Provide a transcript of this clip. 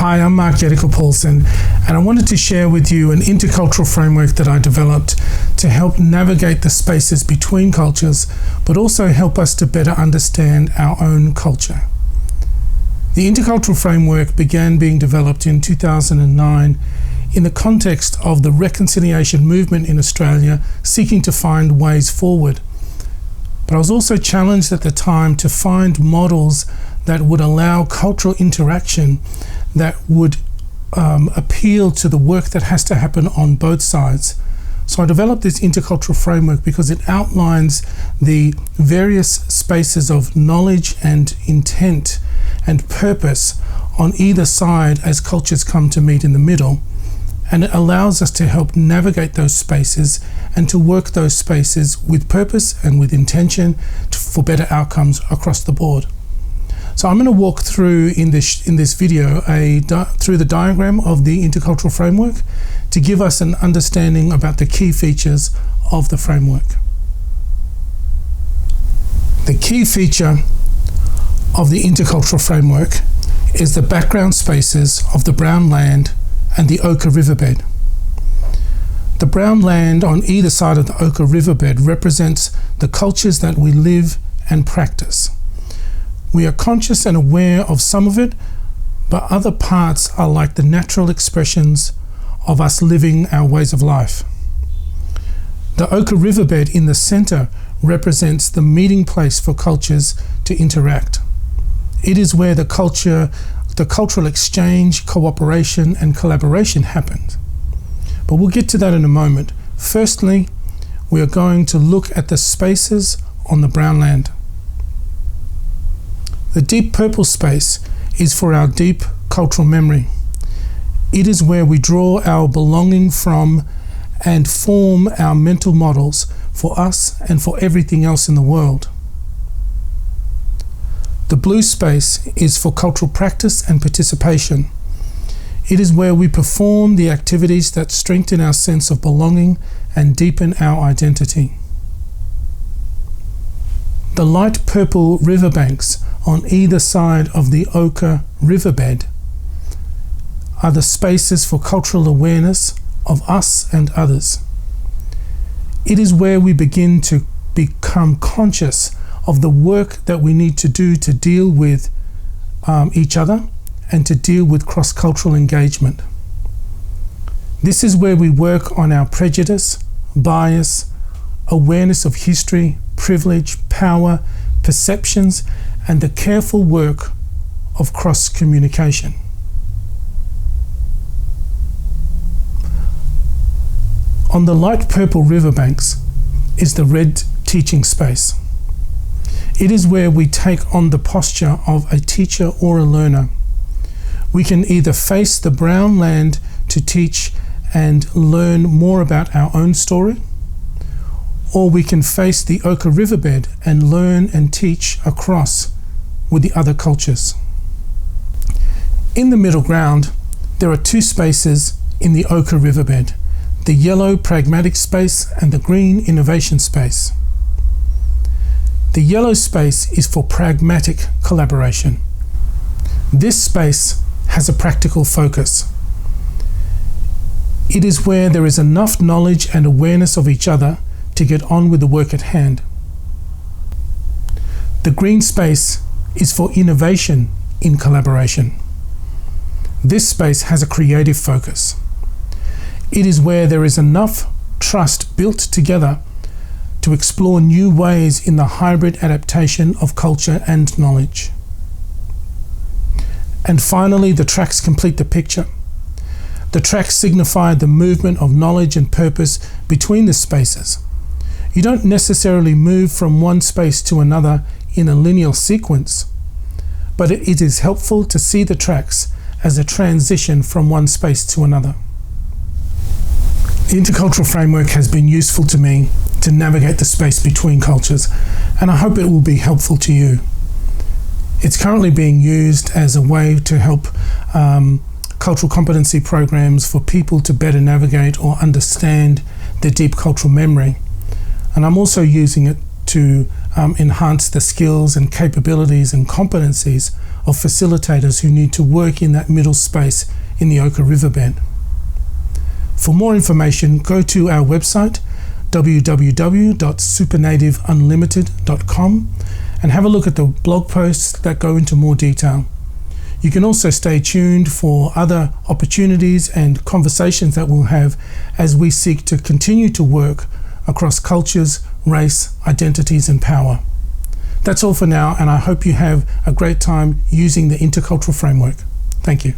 Hi, I'm Mark Yettica-Paulson, and I wanted to share with you an intercultural framework that I developed to help navigate the spaces between cultures, but also help us to better understand our own culture. The intercultural framework began being developed in 2009 in the context of the reconciliation movement in Australia, seeking to find ways forward. But I was also challenged at the time to find models that would allow cultural interaction that would appeal to the work that has to happen on both sides. So I developed this intercultural framework because it outlines the various spaces of knowledge and intent and purpose on either side as cultures come to meet in the middle. And it allows us to help navigate those spaces and to work those spaces with purpose and with intention for better outcomes across the board. So I'm going to walk through in this video through the diagram of the intercultural framework to give us an understanding about the key features of the framework. The key feature of the intercultural framework is the background spaces of the Brown land and the Oka riverbed. The brown land on either side of the Oka riverbed represents the cultures that we live and practice. We are conscious and aware of some of it, but other parts are like the natural expressions of us living our ways of life. The Oka riverbed in the center represents the meeting place for cultures to interact. It is where the cultural exchange, cooperation, and collaboration happens. But we'll get to that in a moment. Firstly, we are going to look at the spaces on the brown land. The deep purple space is for our deep cultural memory. It is where we draw our belonging from and form our mental models for us and for everything else in the world. The blue space is for cultural practice and participation. It is where we perform the activities that strengthen our sense of belonging and deepen our identity. The light purple riverbanks on either side of the Oka riverbed are the spaces for cultural awareness of us and others. It is where we begin to become conscious of the work that we need to do to deal with each other and to deal with cross-cultural engagement. This is where we work on our prejudice, bias, awareness of history, privilege, power, perceptions, and the careful work of cross-communication. On the light purple riverbanks is the red teaching space. It is where we take on the posture of a teacher or a learner. We can either face the brown land to teach and learn more about our own story, or we can face the Oka riverbed and learn and teach across with the other cultures. In the middle ground, there are two spaces in the Oka riverbed, the yellow pragmatic space and the green innovation space. The yellow space is for pragmatic collaboration. This space has a practical focus. It is where there is enough knowledge and awareness of each other to get on with the work at hand. The green space is for innovation in collaboration. This space has a creative focus. It is where there is enough trust built together to explore new ways in the hybrid adaptation of culture and knowledge. And finally, the tracks complete the picture. The tracks signify the movement of knowledge and purpose between the spaces. You don't necessarily move from one space to another in a linear sequence, but it is helpful to see the tracks as a transition from one space to another. The intercultural framework has been useful to me to navigate the space between cultures, and I hope it will be helpful to you. It's currently being used as a way to help cultural competency programs for people to better navigate or understand their deep cultural memory. And I'm also using it to enhance the skills and capabilities and competencies of facilitators who need to work in that middle space in the Oka Riverbed. For more information, go to our website www.supernativeunlimited.com and have a look at the blog posts that go into more detail. You can also stay tuned for other opportunities and conversations that we'll have as we seek to continue to work across cultures, race, identities, and power. That's all for now, and I hope you have a great time using the Intercultural Framework. Thank you.